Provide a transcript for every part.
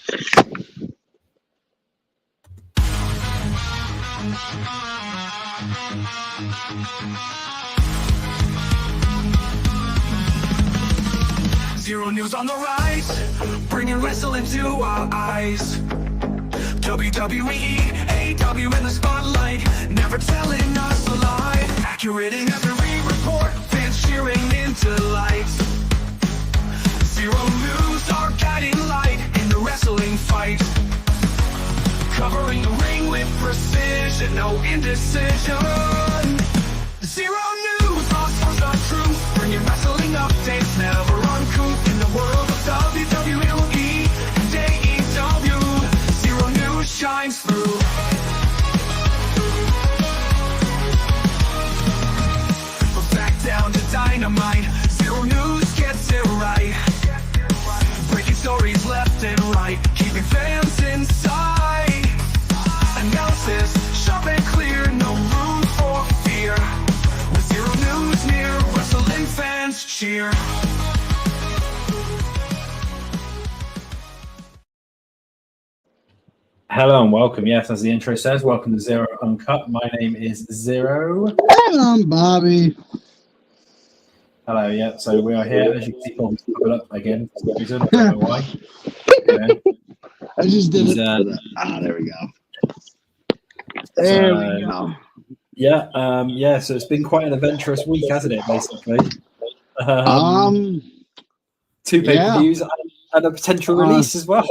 Zero news on the rise, bringing wrestling to our eyes. WWE, AW in the spotlight, never telling us a lie. Accurate in every report, fans cheering into light. Zero news, our guiding light in the wrestling fight. Covering the ring with precision, no indecision. Zero news, lost the truth, bringing wrestling updates, never uncouth. In the world of WWE and AEW, Zero News shines through. But back down to dynamite, Zero News gets it right. Breaking stories left and right, keeping fans inside. Analysis, sharp and clear, no room for fear. With Zero News near, wrestling fans cheer. Hello and welcome. Yes, as the intro says, welcome to Zero Uncut. My name is Zero. And I'm Bobby. Hello, yeah. So we are here, as you can see, Bobby's covered up again for some reason. I don't know why. Yeah. I just did it. There we go. There we go. Yeah. So it's been quite an adventurous week, hasn't it? Basically, two pay-per-views and a potential release as well.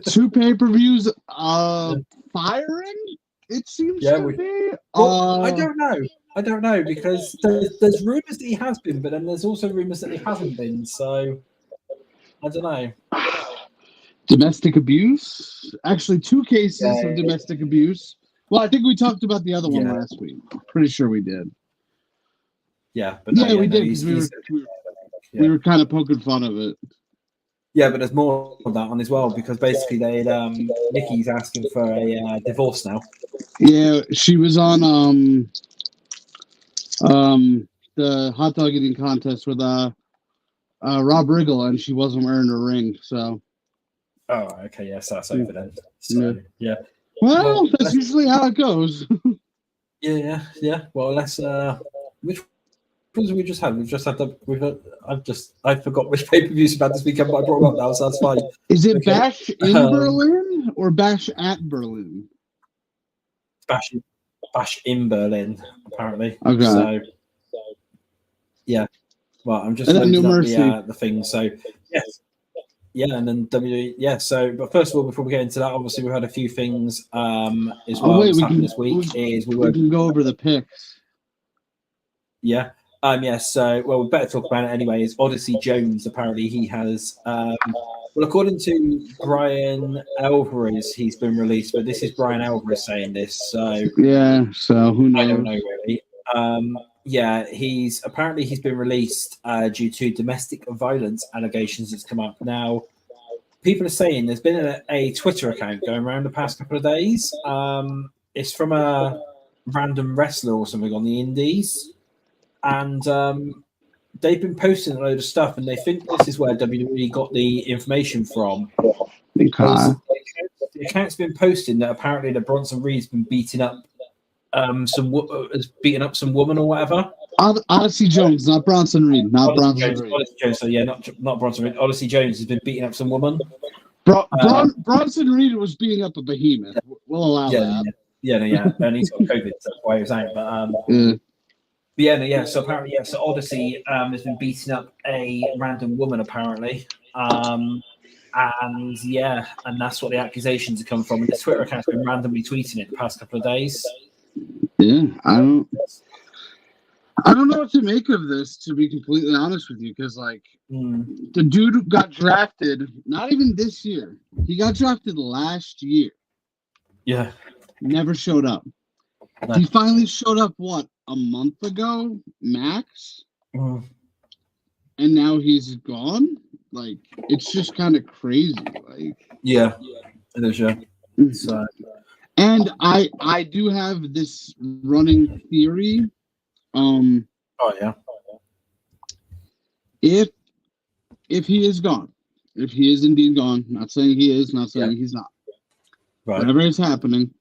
2 pay-per-views. Firing. It seems to be. Well, I don't know because there's rumors that he has been, but then there's also rumors that he hasn't been. So I don't know. Domestic abuse. Actually, 2 cases of domestic abuse. Well, I think we talked about the other one last week. Pretty sure we did. Yeah, but no, we did because we were kind of poking fun of it. Yeah, but there's more of that one as well because basically Nikki's asking for a divorce now. Yeah, she was on the hot dog eating contest with Rob Riggle, and she wasn't wearing her ring. So. Oh, okay. Yes, that's over then. So, yeah. Well, that's usually how it goes. Yeah. Well, let's. Which ones have we just had? We've just had I forgot which pay-per-views we've had this weekend, but I brought them up now, so that's fine. Is it Bash in Berlin or Bash at Berlin? Bash in Berlin, apparently. Okay. So, yeah. Well, I'm just loading up the thing. So, yes. Yeah, and then WWE. Yeah, so, but first of all, before we get into that, obviously we've had a few things as well. What's happened this week is we can go over the picks. Yeah. So, well, we better talk about it anyway. Is Odyssey Jones, apparently he has, well, according to Brian Alvarez, he's been released, but this is Brian Alvarez saying this, so. Yeah, so who knows? I don't know, really. He's been released due to domestic violence allegations that's come up. Now, people are saying there's been a Twitter account going around the past couple of days. It's from a random wrestler or something on the indies. And they've been posting a load of stuff, and they think this is where WWE got the information from. Because the account's been posting that apparently that Bronson Reed's been beating up some woman or whatever. Odyssey Jones, not Bronson Reed. Odyssey Jones, so yeah, not Bronson Reed. Odyssey Jones has been beating up some woman. Bronson Reed was beating up a behemoth. We'll allow that. Yeah, and he's got COVID, so that's why he was out. But So apparently, so Odyssey has been beating up a random woman apparently, and that's what the accusations have come from. And the Twitter account's been randomly tweeting it the past couple of days. Yeah, I don't know what to make of this, to be completely honest with you, because the dude got drafted not even this year. He got drafted last year. Yeah, never showed up. No. He finally showed up a month ago, max, and now he's gone. Like, it's just kind of crazy. Like, yeah, it is. Yeah. So. And I do have this running theory. Oh yeah. If he is gone, if he is indeed gone, not saying he is, not saying he's not. Right. Whatever is happening.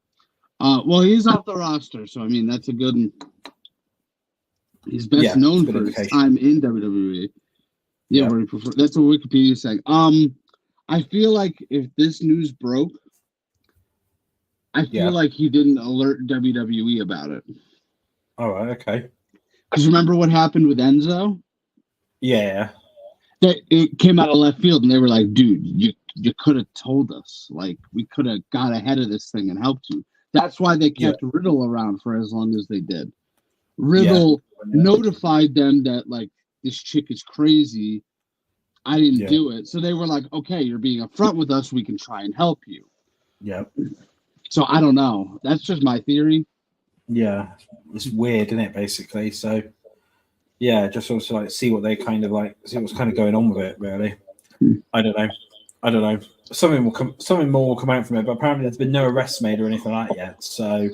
Well, he's off the roster, so I mean that's a good. He's best known for his time in WWE. Yeah, where he prefer, that's what Wikipedia is saying. I feel like if this news broke, I feel like he didn't alert WWE about it. All right, okay. Because remember what happened with Enzo? Yeah. It came out of left field, and they were like, "Dude, you could have told us. Like, we could have got ahead of this thing and helped you." That's why they kept Riddle around for as long as they did. Riddle notified them that, like, this chick is crazy. I didn't do it. So they were like, okay, you're being upfront with us. We can try and help you. Yeah. So I don't know. That's just my theory. Yeah. It's weird, isn't it, basically? So, yeah, just also like see what they kind of like, see what's kind of going on with it, really. I don't know. Something more will come out from it, but apparently there's been no arrests made or anything like that yet. So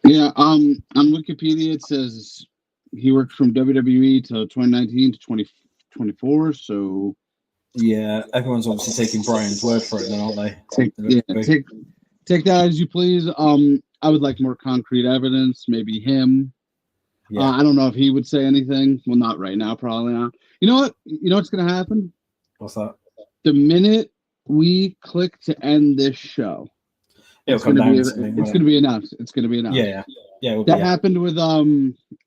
yeah, on Wikipedia it says he worked from WWE to 2019 to 2024. So yeah, everyone's obviously taking Brian's word for it, then, aren't they? Take that as you please. I would like more concrete evidence. Maybe him. Yeah. I don't know if he would say anything. Well, not right now, probably not. You know what? You know what's gonna happen? What's that? The minute we click to end this show, it's going to be announced. It's going to be announced. Yeah. That happened with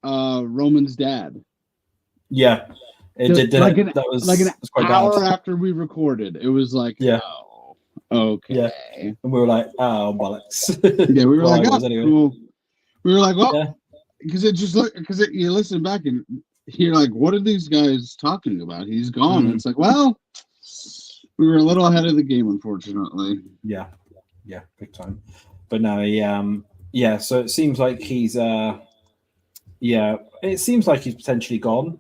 Roman's dad. Yeah, it did. That was like an hour after we recorded. It was like, oh, okay. Yeah, and we were like, oh bollocks. Yeah, we were like, anyway. Well, we were like, well, because you listen back and you're like, what are these guys talking about? He's gone. And it's like, well. We were a little ahead of the game, unfortunately. Yeah, big time. But no, so it seems like he's, it seems like he's potentially gone.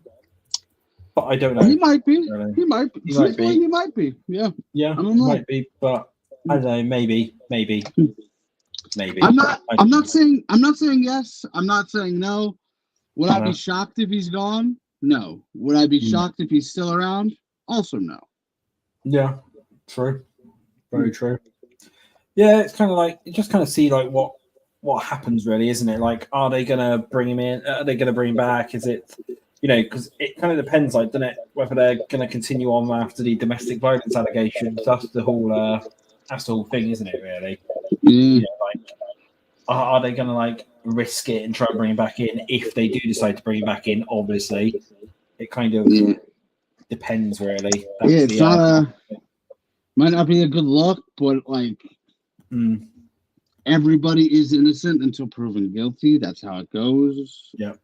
But I don't know. He might be. Really. He might be. He might be. Yeah. Yeah, I don't know. Might be, but I don't know. Maybe. I'm not saying yes. I'm not saying no. Would I be shocked if he's gone? No. Would I be shocked if he's still around? Also no. Yeah, true. Very true. Yeah, it's kind of like you just kind of see like what happens really, isn't it? Like, are they gonna bring him in? Are they gonna bring him back? Is it, because it kind of depends, like, doesn't it, whether they're gonna continue on after the domestic violence allegations. That's the whole thing, isn't it? Really. Like, are they gonna like risk it and try and bring him back in if they do decide to bring him back in? Obviously, it kind of. Depends really. It's might not be a good look, but like everybody is innocent until proven guilty. That's how it goes. Yeah.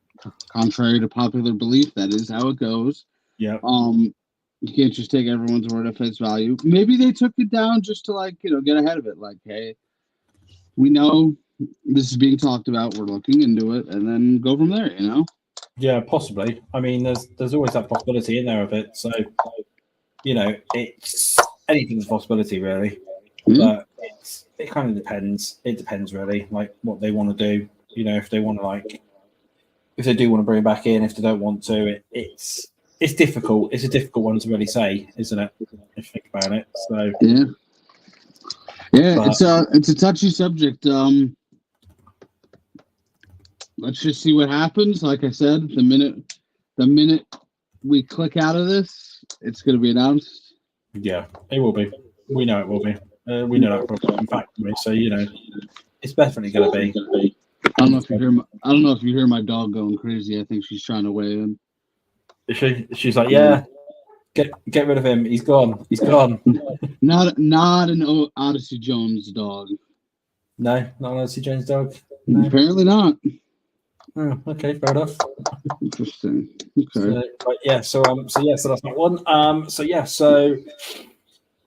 Contrary to popular belief, that is how it goes. Yeah. You can't just take everyone's word at face value. Maybe they took it down just to get ahead of it. Like, hey, we know this is being talked about. We're looking into it, and then go from there. Yeah, possibly. I mean, there's always that possibility in there of it. So, it's anything's a possibility, really. But it kind of depends. It depends, really, like what they want to do. If they want to, if they do want to bring it back in, if they don't want to, it's difficult. It's a difficult one to really say, isn't it? If you think about it. So it's a touchy subject. Let's just see what happens. Like I said, the minute we click out of this, it's going to be announced. Yeah, it will be. We know it will be. We know that for a fact. So it's definitely going to be. I don't know if you hear my dog going crazy. I think she's trying to weigh in. Is she? She's like, yeah. Get rid of him. He's gone. He's gone. Not an Odyssey Jones dog. No, not an Odyssey Jones dog. No. Apparently not. Oh, okay, fair enough. Interesting. Okay. So that's that one. So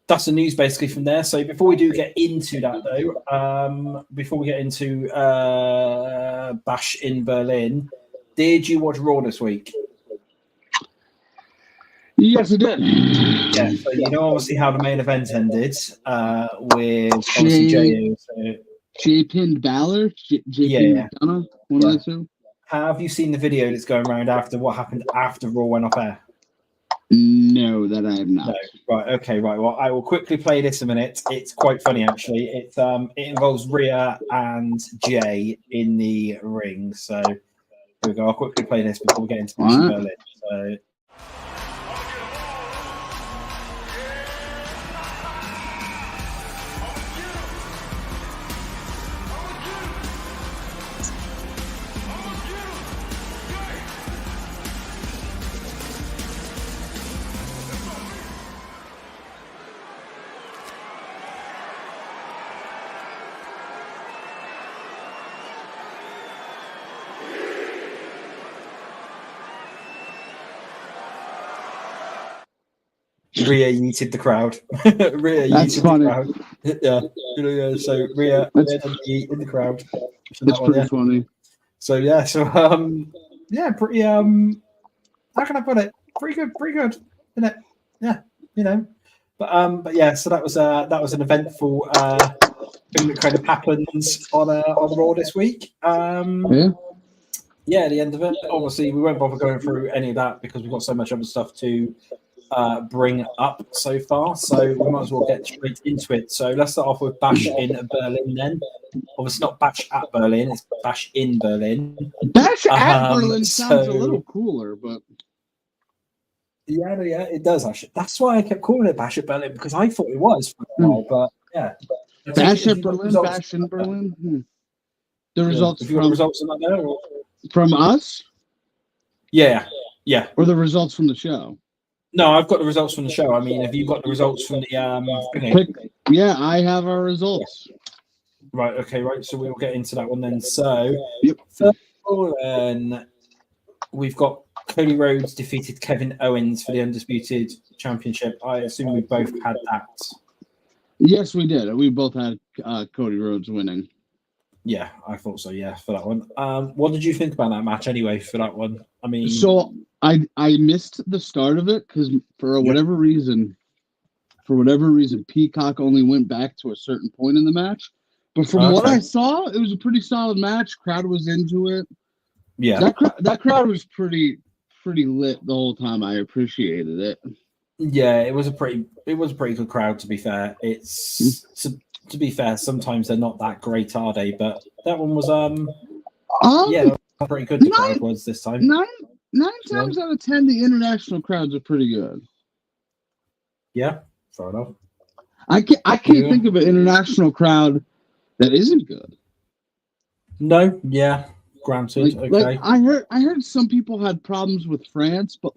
that's the news basically from there. So before we do get into that though, before we get into Bash in Berlin, did you watch Raw this week? Yes, I did. Yeah, so obviously how the main event ended with obviously Jey. Jey pinned Balor. McDonough, one of the two. Have you seen the video that's going around after what happened after Raw went off air? No, that I have not. No. Right. Okay. Right. Well, I will quickly play this a minute. It's quite funny, actually. It involves Rhea and Jay in the ring. So here we go. I'll quickly play this before we get into Bash in Berlin. So. Rhea yeeted the crowd. Rhea That's yeeted funny. the crowd. Yeah. So Rhea in the crowd. That's pretty funny. So yeah, yeah, pretty how can I put it? Pretty good, isn't it? Yeah, But yeah, so that was an eventful thing that kind of happened on Raw this week. Yeah, the end of it. Obviously, we won't bother going through any of that because we've got so much other stuff to bring up so far. So we might as well get straight into it. So let's start off with Bash in Berlin then. Obviously not Bash at Berlin, it's Bash in Berlin. Bash at Berlin sounds a little cooler, but yeah, it does actually. That's why I kept calling it Bash at Berlin because I thought it was for a while, but yeah. Bash at Berlin, Bash in Berlin. The results have you got the results on that there? Or? From us? Yeah. Or the results from the show? No, I've got the results from the show. I mean, have you got the results from the Yeah, I have our results. Right, okay, right. So we'll get into that one then. So first of all, then we've got Cody Rhodes defeated Kevin Owens for the Undisputed Championship. I assume we both had that. Yes, we did. We both had Cody Rhodes winning. Yeah, I thought so. Yeah, for that one. What did you think about that match anyway? For that one, I mean, so I missed the start of it because for whatever reason, Peacock only went back to a certain point in the match. But from what I saw, it was a pretty solid match. Crowd was into it. Yeah, that crowd was pretty lit the whole time. I appreciated it. Yeah, it was a pretty good crowd. To be fair, to be fair, sometimes they're not that great, are they? But that one was pretty good. The crowd was this time. Nine times out of 10, the international crowds are pretty good. Yeah, fair enough. I can't think of an international crowd that isn't good. No, yeah, granted. Okay. I heard some people had problems with France, but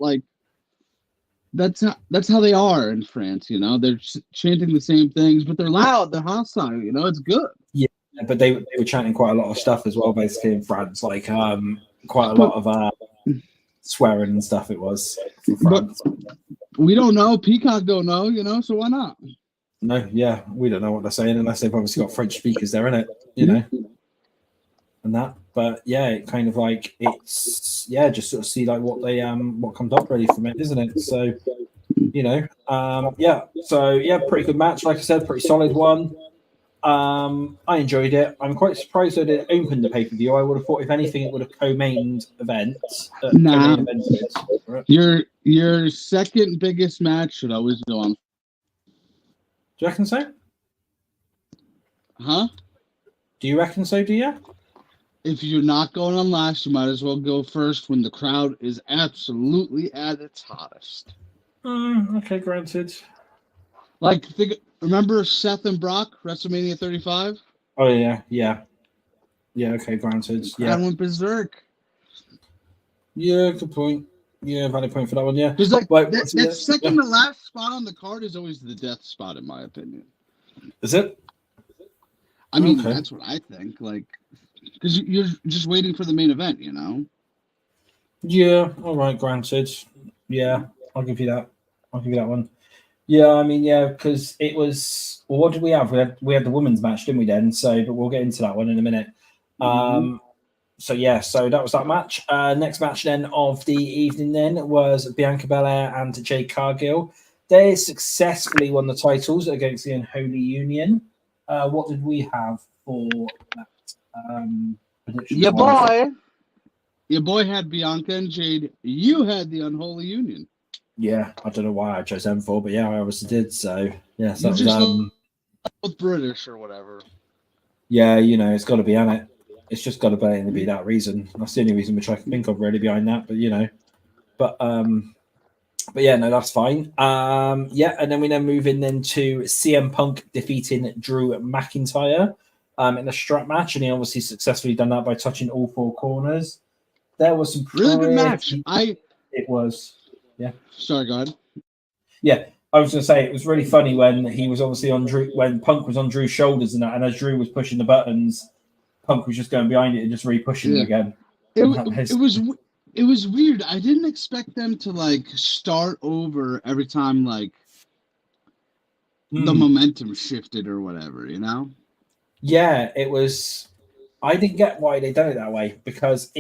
that's how they are in France. They're chanting the same things, but they're loud, they're hostile. It's good. Yeah, but they were chanting quite a lot of stuff as well, basically in France, like quite a lot of swearing and stuff. It was. But we don't know. Peacock don't know. So why not? No, yeah, we don't know what they're saying unless they've obviously got French speakers there, innit? And that. But yeah, it kind of it's just sort of see what they what comes up really from it, isn't it? So pretty good match. Like I said, pretty solid one. I enjoyed it. I'm quite surprised that it opened the pay-per-view. I would have thought, if anything, it would have co-mained events. Right? Your second biggest match should always go on. Do you reckon so? Huh? Do you reckon so? Do you? If you're not going on last, you might as well go first when the crowd is absolutely at its hottest. Okay, granted. Remember Seth and Brock, WrestleMania 35? Oh, yeah. Okay, granted. Yeah. I went berserk. Yeah, good point. Yeah, valid point for that one, yeah. Because that second to last spot on the card is always the death spot, in my opinion. Is it? I mean, that's what I think. Because you're just waiting for the main event, Yeah, all right, granted. Yeah, I'll give you that. I'll give you that one. Yeah, I mean, because it was. Well, what did we have? We had the women's match, didn't we? Then, but we'll get into that one in a minute. So that was that match. Next match then of the evening then was Bianca Belair and Jade Cargill. They successfully won the titles against the Unholy Union. What did we have for that? Your boy had Bianca and Jade. You had the Unholy Union. Yeah, I don't know why I chose them for, but yeah, I obviously did. So yeah, so You that was, just with British or whatever. yeah, it's got to be on it. It's just got to be that reason. That's the only reason which I can think of really behind that. But yeah, no, that's fine. Yeah, and then we move in to CM Punk defeating Drew McIntyre in a strap match, and he obviously successfully done that by touching all four corners. There was some really good match. It was. Yeah. Sorry, go ahead. Yeah, I was going to say it was really funny when he was obviously on Drew, when Punk was on Drew's shoulders and that, and as Drew was pushing the buttons, Punk was just going behind it and just re-pushing him again. It was weird. I didn't expect them to like start over every time like the momentum shifted or whatever, you know? Yeah, it was. I didn't get why they done it that way because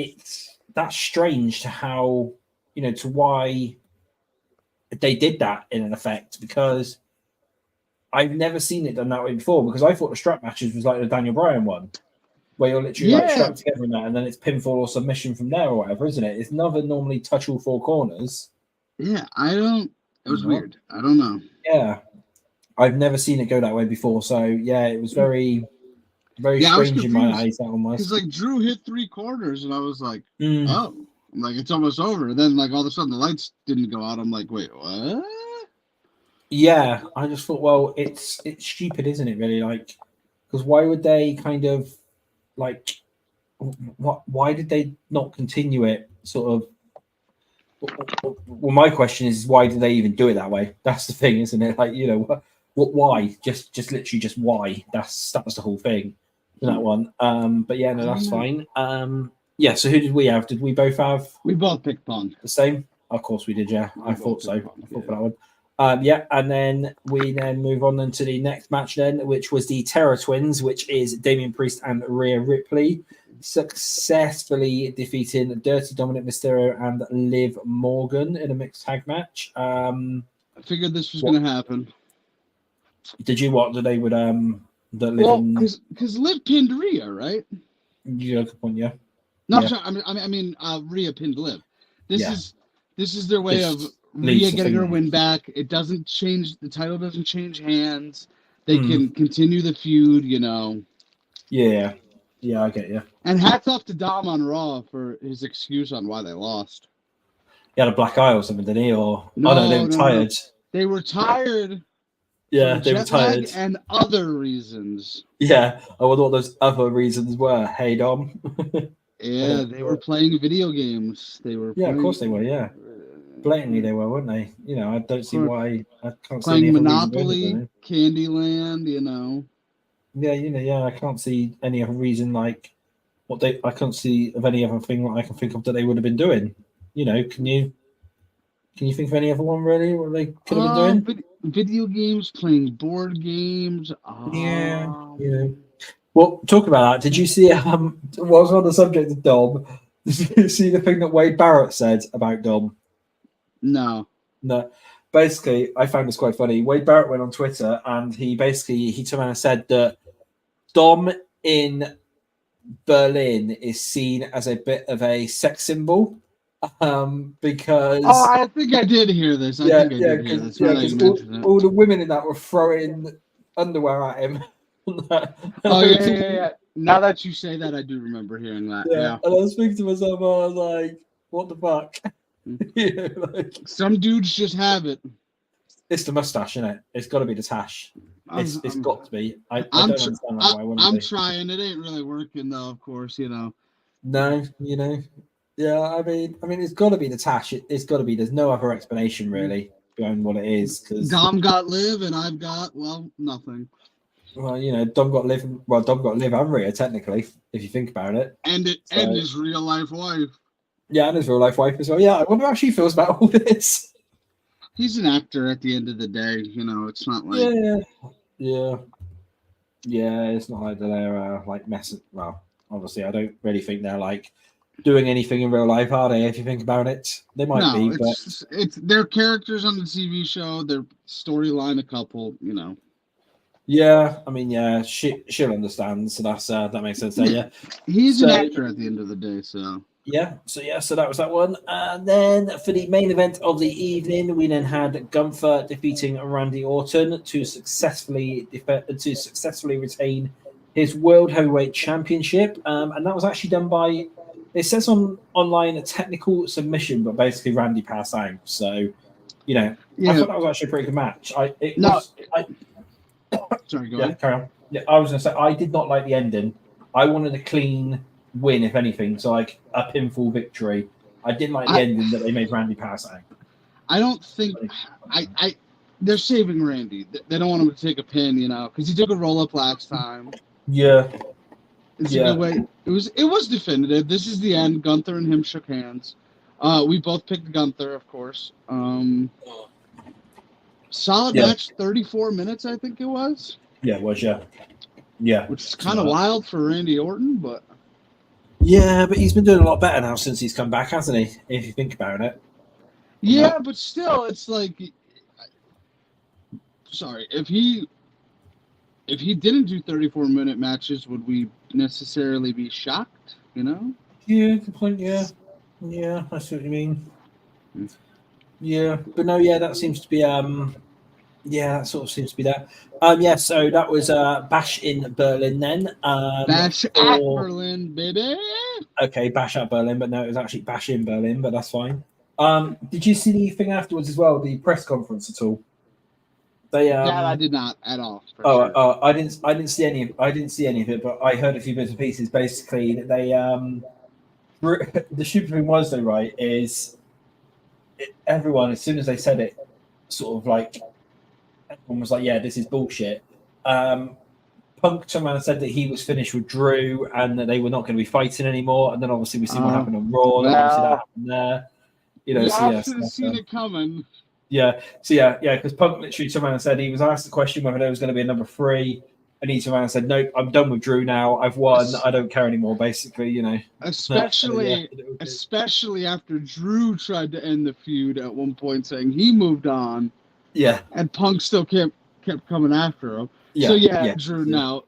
that's strange to how to why they did that in an effect because I've never seen it done that way before because I thought the strap matches was like the Daniel Bryan one where you're literally like strapped together in that and then it's pinfall or submission from there or whatever, isn't it? It's never normally touch all four corners. Yeah, it was weird. I don't know. Yeah. I've never seen it go that way before. So yeah, it was very, very strange in my eyes. That one was because like Drew hit 3 quarters and I was like, oh, I'm like it's almost over. And then like all of a sudden the lights didn't go out. I'm like, wait, what? Yeah, I just thought, well, it's stupid, isn't it? Really, like, because why would they kind of like, why did they not continue it? Sort of. Well, my question is, why did they even do it that way? That's the thing, isn't it? Like, what? Why? Just literally, just why? That was the whole thing in that one. But yeah, no, that's fine. Yeah. So who did we have? Did we both have? We both picked Punk. The same. Of course we did. Yeah, I thought so. I thought for that one. Yeah, and then we move on to the next match which was the Terror Twins, which is Damian Priest and Rhea Ripley, successfully defeating Dirty Dominic Mysterio and Liv Morgan in a mixed tag match. I figured this was going to happen. Did you what? That they would because Liv pinned Rhea, right? Yeah, good point. Yeah. No, yeah. Sorry, I mean, Rhea pinned Liv. This is their way of Rhea getting her win back. It doesn't change. The title doesn't change hands. They can continue the feud, Yeah. Yeah, I get you. And hats off to Dom on Raw for his excuse on why they lost. He had a black eye or something, didn't he? Or they were tired. No. They were tired. Yeah, they were tired. And other reasons. Yeah, I wonder what those other reasons were. Hey, Dom. Yeah, they were playing video games. Of course they were. Yeah, blatantly they were, weren't they? I don't see why. I can't playing see Monopoly, Candyland. Yeah, I can't see any other reason like I can't see of any other thing that I can think of that they would have been doing. Can you think of any other one really? What they could have been doing? Video games, playing board games. Well, talk about that. Did you see? Was on the subject of Dom. Did you see the thing that Wade Barrett said about Dom? No. Basically, I found this quite funny. Wade Barrett went on Twitter and he turned around and said that Dom in Berlin is seen as a bit of a sex symbol. Because I think I did hear this. I think I did hear this. All the women in that were throwing underwear at him. Yeah. Now that you say that, I do remember hearing that. Yeah. And I was thinking to myself, I was like, what the fuck? Some dudes just have it. It's the mustache, isn't it? It's got to be the tash. It's got to be. I don't understand that. I'm trying. It ain't really working, though, of course, No, Yeah, I mean, it's got to be the tash. It's got to be. There's no other explanation really behind what it is. Because Dom got Liv, and I've got nothing. Well, Dom got Liv. Well, Dom got Liv and Rhea technically, if you think about it. And his real life wife. Yeah, and his real life wife as well. Yeah, I wonder how she feels about all this. He's an actor at the end of the day. It's not like. Yeah. It's not like they're like messing. Well, obviously, I don't really think they're like doing anything in real life, are they? If you think about it, they might be. But it's their characters on the TV show, their storyline, a couple. Yeah, I mean, she'll understand. So that makes sense. Yeah, he's an actor at the end of the day. So So that was that one. And then for the main event of the evening, we then had Gunther defeating Randy Orton to successfully retain his World Heavyweight Championship. And that was actually done by, it says online, a technical submission, but basically Randy passed out. So, I thought that was actually a pretty good match. Sorry, go ahead. Carry on. Yeah, I was going to say, I did not like the ending. I wanted a clean win, if anything, so like a pinfall victory. I didn't like the ending that they made Randy pass out. I don't think they're saving Randy. They don't want him to take a pin, because he took a roll up last time. Yeah. It's a good way. It was definitive. This is the end. Gunther and him shook hands. We both picked Gunther, of course. Solid match, 34 minutes, I think it was. Yeah, it was, yeah. Which is kind of wild for Randy Orton, but... Yeah, but he's been doing a lot better now since he's come back, hasn't he? If you think about it. Yeah, but still, it's like... Sorry, if he didn't do 34-minute matches, would we necessarily be shocked, Yeah, good point, yeah. Yeah, I see what you mean. Yeah, but no, that seems to be... that sort of seems to be that. So that was Bash in Berlin then. Bash at Berlin, baby. Okay, Bash at Berlin, but no, it was actually Bash in Berlin, but that's fine. Did you see the thing afterwards as well, the press conference at all? I did not at all. I didn't see any of it, but I heard a few bits and pieces. Basically, that they the stupid thing was though, right? Is everyone, as soon as they said it, sort of like everyone was like, "Yeah, this is bullshit." Punk turned around and said that he was finished with Drew and that they were not going to be fighting anymore. And then obviously we see what happened on Raw. And obviously that happened there. Should have seen it coming. Yeah. So because Punk literally turned around and said he was asked the question whether there was going to be a number 3, and he turned around and said, "Nope, I'm done with Drew now. I've won. I don't care anymore." Basically, Especially after Drew tried to end the feud at one point, saying he moved on. Yeah. And Punk still kept coming after him. Yeah. So Drew now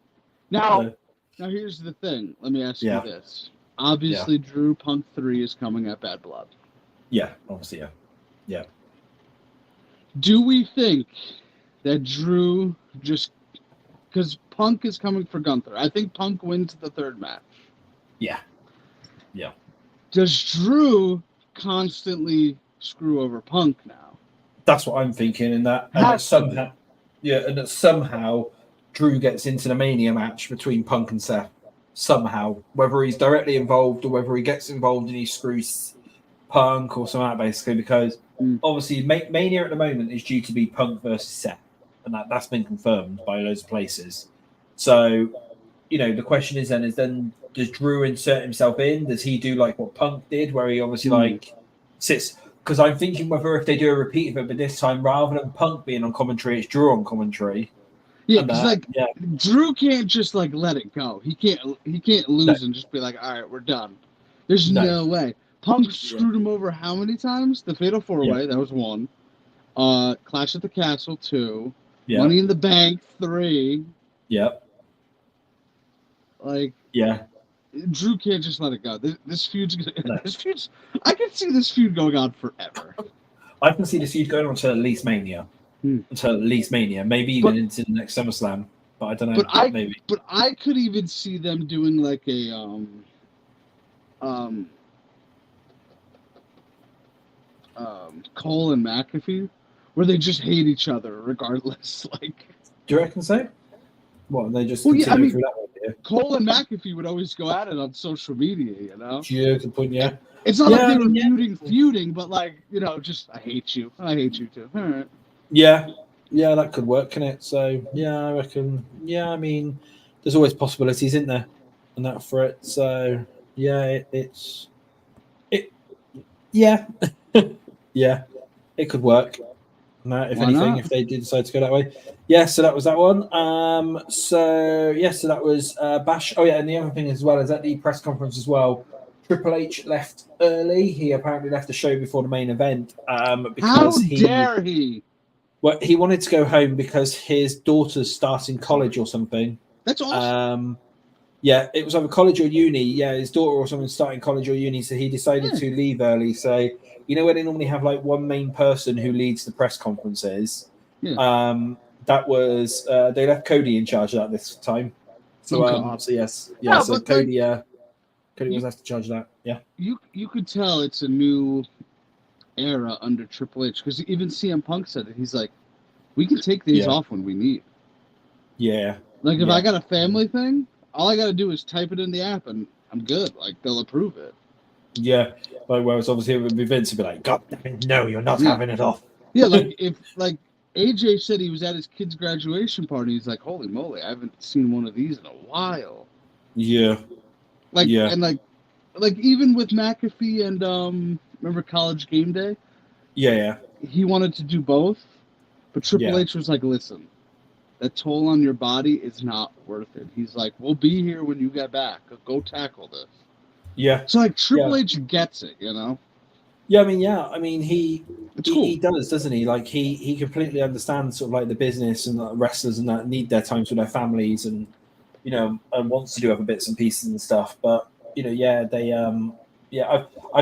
here's the thing. Let me ask you this. Obviously, Drew Punk 3 is coming at Bad Blood. Yeah, obviously, yeah. Do we think that Drew just... Because Punk is coming for Gunther. I think Punk wins the 3rd match. Yeah. Does Drew constantly screw over Punk now? That's what I'm thinking, and that somehow Drew gets into the Mania match between Punk and Seth. Somehow, whether he's directly involved or whether he gets involved and he screws Punk or something like that, basically, because obviously Mania at the moment is due to be Punk versus Seth, and that's been confirmed by loads of places. So, the question is then does Drew insert himself in? Does he do like what Punk did, where he obviously sits? Because I'm thinking whether if they do a repeat of it, but this time rather than Punk being on commentary, it's Drew on commentary. Yeah, because Drew can't just let it go. He can't lose and just be like, all right, we're done. There's no way. Punk screwed him over how many times? The Fatal 4-Way, that was 1. Clash at the Castle 2. Money in the Bank 3. Yep. Drew can't just let it go. This feud's I can see this feud going on forever. I can see this feud going on until at least Mania. Maybe even into the next SummerSlam. But I don't know. Maybe. But I could even see them doing like a Cole and McAfee, where they just hate each other regardless. Do you reckon so? What, they just through that way? Cole and McAfee would always go at it on social media, Yeah, good point, yeah. It's not like they were feuding, but just I hate you. I hate you too. All right. Yeah, that could work, can it? So, I reckon, I mean, there's always possibilities, isn't there? And that for it. So, it could work. If anything, if they did decide to go that way. Yeah, so that was that one. So that was Bash. Oh, yeah, and the other thing as well is at the press conference as well, Triple H left early. He apparently left the show before the main event. Because how dare he? Well, he wanted to go home because his daughter's starting college or something. That's awesome. Yeah, it was either college or uni. Yeah, his daughter or someone starting college or uni, so he decided to leave early. So you know where they normally have like one main person who leads the press conferences. Yeah. That was they left Cody in charge of that this time. So Oh God. so yes, yeah. Yeah, So but like Cody was left in charge of that. Yeah. you could tell it's a new era under Triple H because even CM Punk said it. He's like, we can take these Yeah. off when we need. Yeah. Like if Yeah. I got a family thing, all I got to do is type it in the app and I'm good. Like they'll approve it. Yeah. Like whereas obviously it would be Vince would be like, God damn it, no, you're not having it off. Yeah, like if like AJ said he was at his kid's graduation party, he's like, holy moly, I haven't seen one of these in a while. Yeah. Like Yeah. and like even with McAfee and remember College Game Day? Yeah. He wanted to do both, but Triple Yeah. H was like, listen, the toll on your body is not worth it. He's like, we'll be here when you get back. Go tackle this. Yeah. So like Triple H gets it, you know? Yeah, I mean, he cool. does, doesn't he? Like he completely understands sort of like the business and wrestlers and that need their times with their families and and wants to do other bits and pieces and stuff. But I've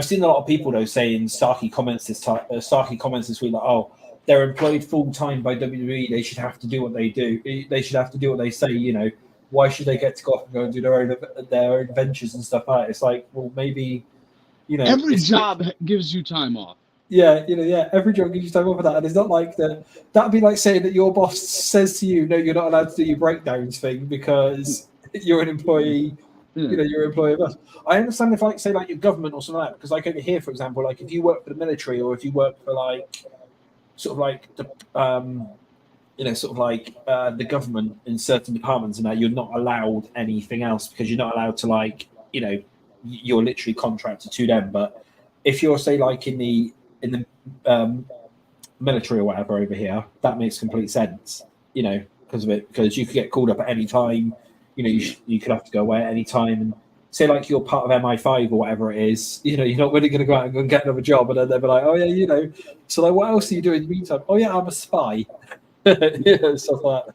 seen a lot of people though saying Starkey comments this week like, oh, they're employed full time by WWE. They should have to do what they do. They should have to do what they say. Why should they get to go off and go and do their own adventures and stuff like that? It's like, well, maybe. Every job gives you time off. Yeah, every job gives you time off for that. And it's not like that. That'd be like saying that your boss says to you, no, you're not allowed to do your breakdowns thing because you're an employee. Yeah. You're an employee of us. I understand if, like, say, like your government or something like that, because like over here, for example, like if you work for the military or if you work for like sort of like the the government in certain departments and that, you're not allowed anything else because you're not allowed to you're literally contracted to them. But if you're say like in the military or whatever over here, that makes complete sense, because of it, because you could get called up at any time. You could have to go away at any time, and say like you're part of MI5 or whatever it is, you're not really going to go out and go and get another job, and then they'll be like, oh yeah, so like what else are you doing in the meantime? Oh yeah, I'm a spy. Stuff like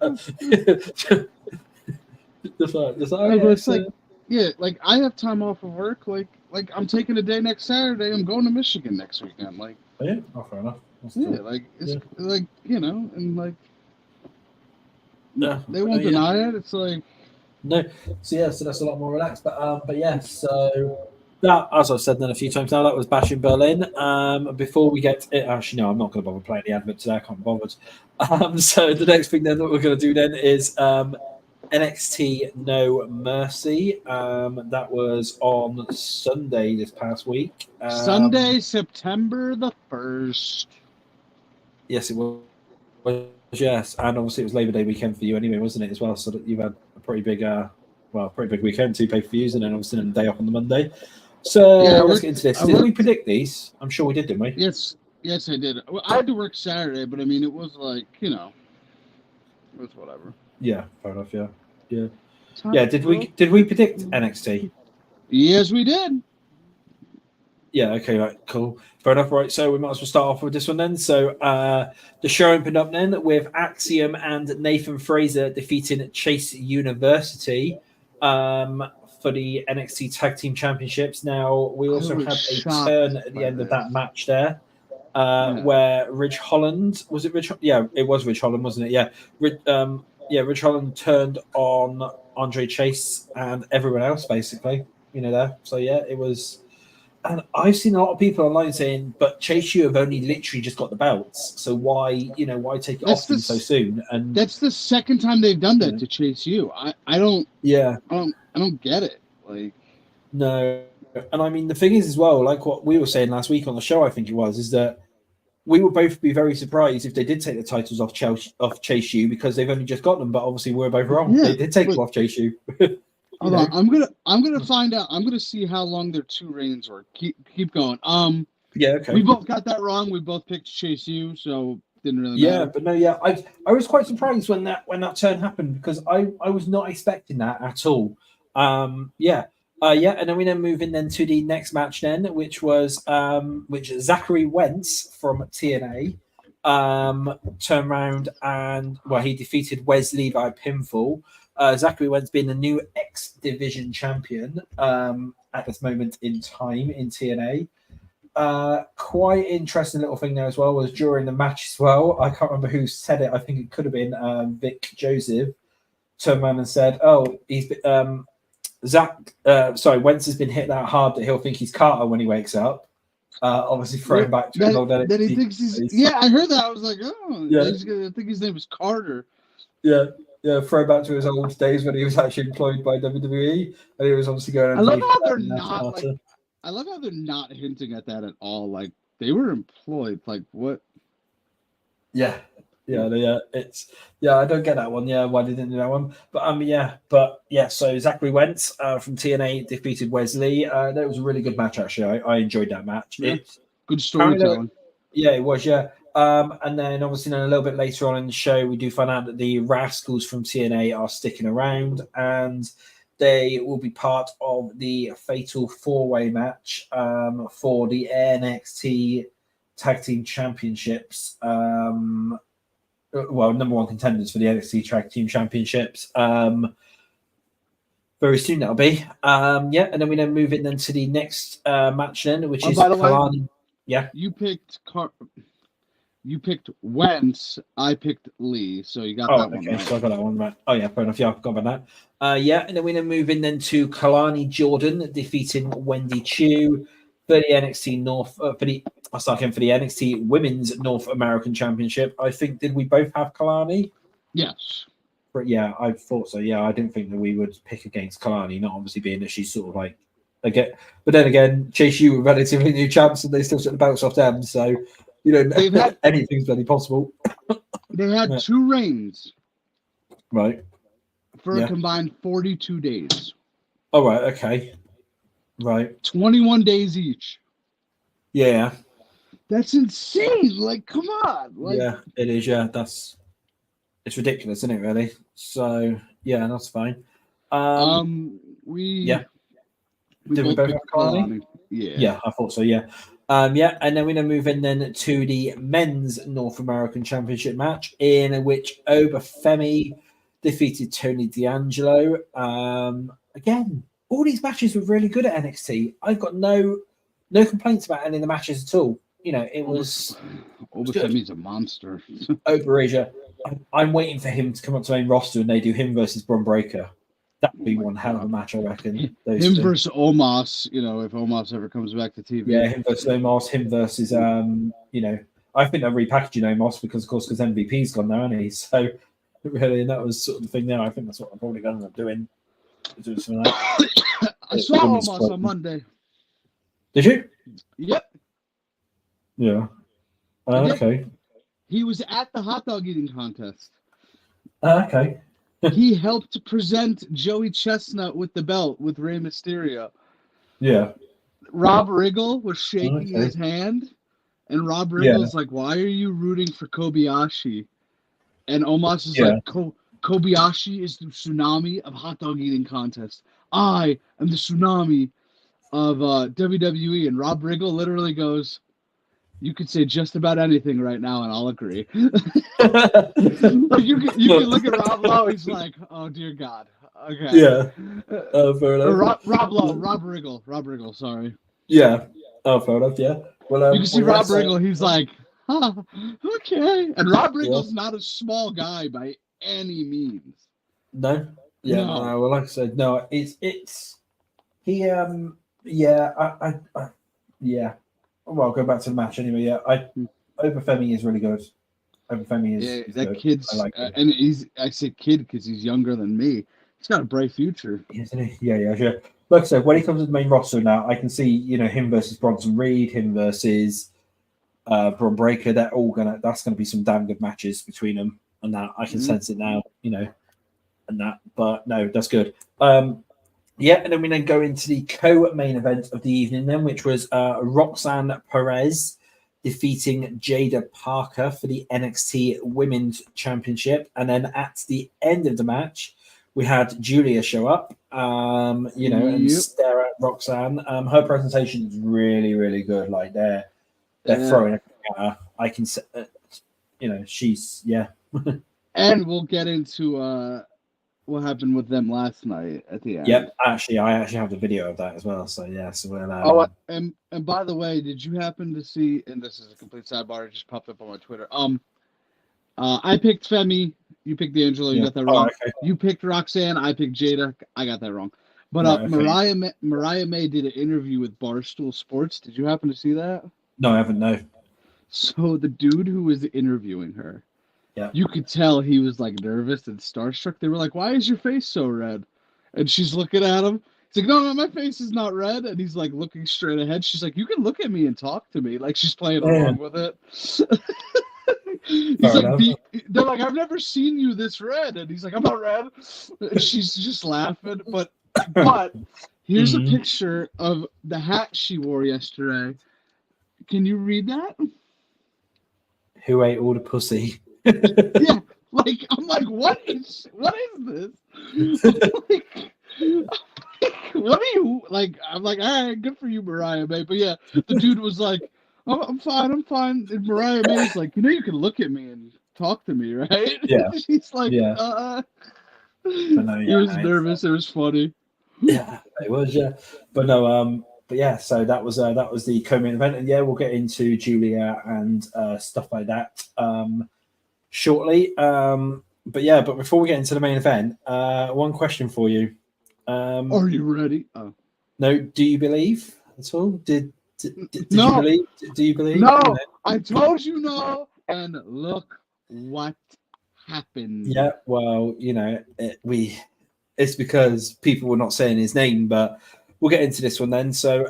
that. Like I have time off of work. Like I'm taking a day next Saturday. I'm going to Michigan next weekend. Like, oh, yeah, fair enough. That's yeah, cool. like it's like and like yeah, they won't deny it. It's like no, so that's a lot more relaxed. But yeah, so that, as I've said then a few times now, that was Bash in Berlin. Before we get it, actually no, I'm not going to bother playing the advert today. I can't be bothered. So the next thing then that we're going to do then is NXT No Mercy. That was on Sunday this past week. Sunday, September the 1st. Yes, it was. Yes, and obviously it was Labor Day weekend for you anyway, wasn't it, as well? So that you've had a pretty big weekend, 2 pay-per-views, and then obviously a day off on the Monday. So let's get into this. Did we predict these? I'm sure we did, didn't we? Yes, I did. I had to work Saturday, but I mean, it was like, it was whatever. Yeah, fair enough. Yeah. Yeah. Did we predict NXT? Yes, we did. Yeah, okay, right, cool. Fair enough, right. So we might as well start off with this one then. So the show opened up then with Axiom and Nathan Fraser defeating Chase University for the NXT Tag Team Championships. Now, we also had a turn at the end of that match there where Ridge Holland, was it Ridge? Yeah, it was Ridge Holland, wasn't it? Yeah. Ridge Holland turned on Andre Chase and everyone else, basically, there. So, yeah, it was... And I've seen a lot of people online saying, but Chase, you have only literally just got the belts. So why take it off them so soon? And that's the second time they've done that to Chase U. I don't get it. Like, no. And I mean, the thing is as well, like what we were saying last week on the show, I think it was, is that we would both be very surprised if they did take the titles off Chase U because they've only just got them. But obviously we're both wrong. Yeah, they did take them off Chase U. Hold on, I'm gonna find out. I'm gonna see how long their 2 reigns were. Keep going. Yeah, okay. We both got that wrong. We both picked Chase U, so didn't really matter. Yeah, but no, yeah, I was quite surprised when that turn happened because I was not expecting that at all. And then we move in then to the next match then, which was which Zachary Wentz from TNA turned around and he defeated Wesley by pinfall. Zachary Wentz being the new X Division champion at this moment in time in TNA. Quite interesting little thing there as well was during the match as well. I can't remember who said it. I think it could have been Vic Joseph. Turned around and said, "Oh, he's Wentz has been hit that hard that he'll think he's Carter when he wakes up." Obviously, throwing back to his old that he thinks he's. Yeah, I heard that. I was like, oh, yeah. I think his name was Carter. Yeah, throw back to his old days when he was actually employed by WWE, and he was obviously going. I love how they're not like. I love how they're not hinting at that at all. Like they were employed. Like what? Yeah. It's I don't get that one. Yeah, why didn't do that one? But So Zachary Wentz from TNA defeated Wesley. That was a really good match. Actually, I enjoyed that match. Yeah. Good storytelling. Yeah, it was. Yeah. And then obviously a little bit later on in the show, we do find out that the Rascals from TNA are sticking around, and they will be part of the Fatal 4-Way match for the NXT Tag Team Championships. Number one contenders for the NXT Tag Team Championships. Very soon that'll be. And then we move it then to the next match then, which is by the Kalani. Way, yeah. You picked Wentz. I picked Lee. So you got that one right. So I got that one right. Oh yeah, fair enough. Yeah, I forgot about that. And then we move in then to Kalani Jordan defeating Wendy Chu for the NXT North for the NXT Women's North American Championship. I think did we both have Kalani? Yes. But yeah, I thought so. Yeah, I didn't think that we would pick against Kalani, not obviously being that she's sort of like again. But then again, Chase U were relatively new champs, and they still took the belts off them. So anything's very possible. They had 2 reigns, right, for a combined 42 days. Oh right, okay, right, 21 days each. Yeah. That's insane. Like, come on. Like, yeah, it is. Yeah, it's ridiculous, isn't it? Really. So yeah, that's fine. Did we both have Kalani? Yeah, I thought so. Yeah. And then we're gonna move in then to the men's North American Championship match, in which Obafemi defeated Tony D'Angelo. Again, all these matches were really good at NXT. I've got no complaints about any of the matches at all. It was. Obafemi's a monster. Ober I'm waiting for him to come up to main roster and they do him versus Bron Breakker. That would be one hell of a match, I reckon. Him versus Omos, if Omos ever comes back to TV. Yeah, him versus Omos, him versus, I think they're repackaging Omos because MVP's gone now, hasn't he? So, really, that was sort of the thing there. I think that's what I'm probably going to end up doing. Something like that. I saw Omos on Monday. Did you? Yep. Yeah. Okay. He was at the hot dog eating contest. Okay. He helped present Joey Chestnut with the belt with Rey Mysterio. Yeah. Rob Riggle was shaking his hand, and Rob Riggle's like, "Why are you rooting for Kobayashi?" And Omos is like, "Kobayashi is the tsunami of hot dog eating contest. I am the tsunami of WWE." And Rob Riggle literally goes, "You could say just about anything right now, and I'll agree." Like you can look at Rob Lowe. He's like, "Oh dear God." Okay. Yeah. Fair enough. Rob Riggle. Sorry. Yeah. Oh, fair enough. Yeah. Well, you can see Rob Riggle. He's like, okay. And Rob Riggle's not a small guy by any means. No. Yeah. No. Well, like I said, no. It's he. Yeah. Well, go back to the match anyway. Yeah, Obafemi is really good. Obafemi is that good. kid's, and I say kid because he's younger than me. He's got a bright future, isn't he? Yeah, sure. Like I said, when he comes to the main roster now, I can see him versus Bronson Reed, him versus Bron Breakker. That's gonna be some damn good matches between them, and that I can sense it now. And that, but no, that's good. And then we go into the co-main event of the evening then, which was Roxanne Perez defeating Jada Parker for the NXT Women's Championship. And then at the end of the match, we had Julia show up, and stare at Roxanne. Her presentation is really, really good. Like they're throwing everything at her. I can, she's And we'll get into what happened with them last night at the end. Yep, I actually have the video of that as well. So yeah, so we'll. And by the way, did you happen to see? And this is a complete sidebar. It just popped up on my Twitter. I picked Femi. You picked D'Angelo. You got that wrong. Okay. You picked Roxanne. I picked Jada. I got that wrong. But Right, okay. Mariah May did an interview with Barstool Sports. Did you happen to see that? No, I haven't. No. So the dude who was interviewing her, Yeah. you could tell he was like nervous and starstruck. They were like, "Why is your face so red?" And she's looking at him. He's like, "No, my face is not red." And he's like looking straight ahead. She's like, "You can look at me and talk to me." Like she's playing along with it. He's like, they're like, "I've never seen you this red," and he's like, "I'm not red." And she's just laughing. But here's a picture of the hat she wore yesterday. Can you read that? Who ate all the pussy? Yeah, like I'm like, what is this? Like, what are you like? I'm like, all right, good for you, Mariah May. But yeah, the dude was like, "Oh, I'm fine." And Mariah May's like, you can look at me and talk to me, right? Yeah. She's like, Yeah. He was nervous. It was funny. Yeah, it was. Yeah, but no. But yeah, so that was the co-main event, and yeah, we'll get into Julia and stuff like that shortly. But before we get into the main event, one question for you. Are you ready? Oh. No, do you believe at all? Did no. you believe? Do you believe? No, I told you no, and look what happened. Yeah, well, it's because people were not saying his name, but we'll get into this one then. So,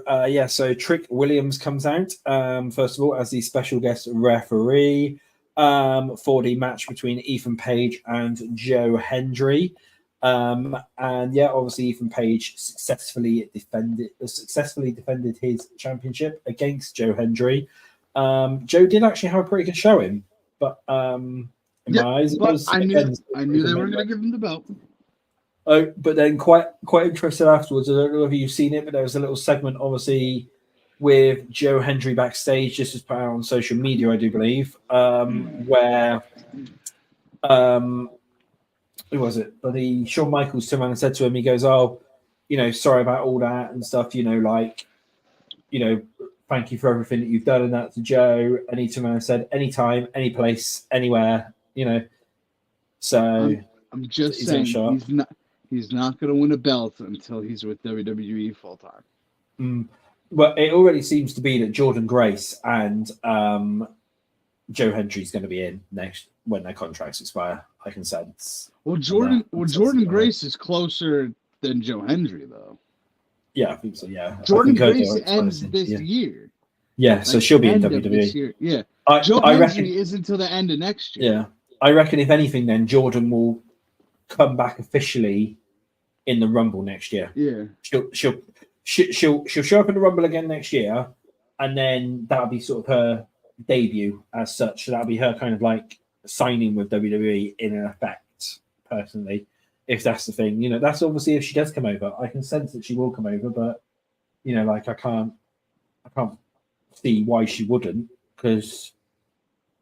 so Trick Williams comes out, first of all, as the special guest referee for the match between Ethan Page and Joe Hendry. Obviously Ethan Page successfully defended his championship against Joe Hendry. Joe did actually have a pretty good showing, but in my eyes, I knew they were going to give him the belt. Oh, but then quite interesting afterwards. I don't know if you've seen it, but there was a little segment, obviously, with Joe Hendry backstage. This was put out on social media, I do believe, where who was it? But Shawn Michaels turned around and said to him, he goes, "Oh, sorry about all that and stuff. Thank you for everything that you've done," and that to Joe. And he turned around and said, "Anytime, any place, anywhere." So I'm just saying he's not going to win a belt until he's with WWE full time. Well, it already seems to be that Jordan Grace and Joe Hendry's going to be in next when their contracts expire. I can sense. Well, Jordan Grace is closer than Joe Hendry, though. Yeah, I think so. Yeah, Jordan Grace ends this year. Yeah, so she'll be in WWE. Yeah, Joe Hendry is until the end of next year. Yeah, I reckon if anything, then Jordan will come back officially in the Rumble next year. Yeah, she'll show up in the Rumble again next year, and then that'll be sort of her debut as such. So that'll be her kind of like signing with WWE in effect. Personally, if that's the thing, that's obviously if she does come over. I can sense that she will come over, but I can't see why she wouldn't, because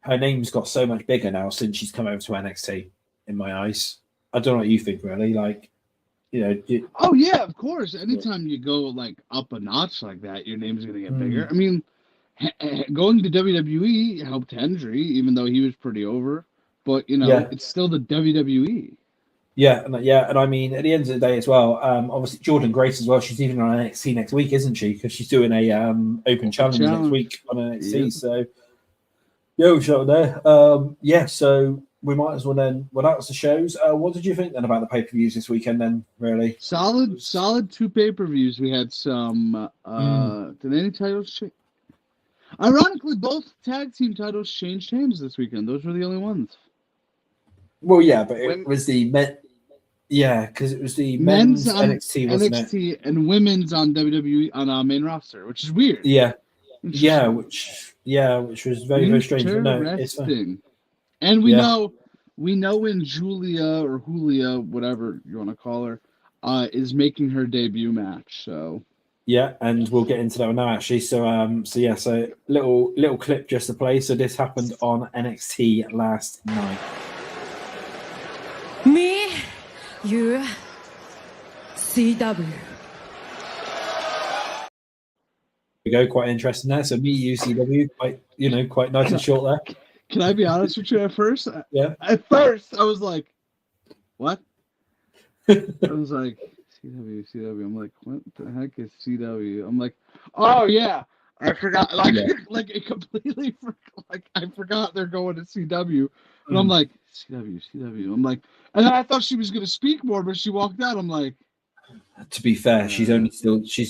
her name's got so much bigger now since she's come over to NXT. In my eyes, I don't know what you think, really. Oh yeah, of course. Anytime you go like up a notch like that, your name's gonna get bigger. I mean, going to WWE helped Hendry, even though he was pretty over. But it's still the WWE. Yeah, and I mean, at the end of the day as well, obviously Jordan Grace as well. She's even on NXT next week, isn't she? Because she's doing a open challenge next week on NXT. Yeah. So, shout out there. So we might as well then. Well, that was the shows. What did you think then about the pay-per-views this weekend? Then really solid 2 pay-per-views. We had some. Did any titles change? Ironically, both tag team titles changed hands this weekend. Those were the only ones. Well, yeah, but it was the men. Yeah, because it was the men's on NXT, wasn't NXT it? And women's on WWE on our main roster, which is weird. Yeah, which was very very strange. No, it's fine. And we know when Julia or Julia, whatever you want to call her, is making her debut match. So yeah, and we'll get into that one now actually. So so little clip just to play. So this happened on NXT last night. Me You CW. We go quite interesting there. So me, UCW, quite nice and short there. Can I be honest with you? At first, Yeah. I was like, "What?" I was like, CW. I'm like, "What the heck is CW?" I'm like, "Oh yeah, I forgot." Like, like it completely. Like I forgot they're going to CW, and I'm like, CW. I'm like, and then I thought she was gonna speak more, but she walked out. I'm like. To be fair, she's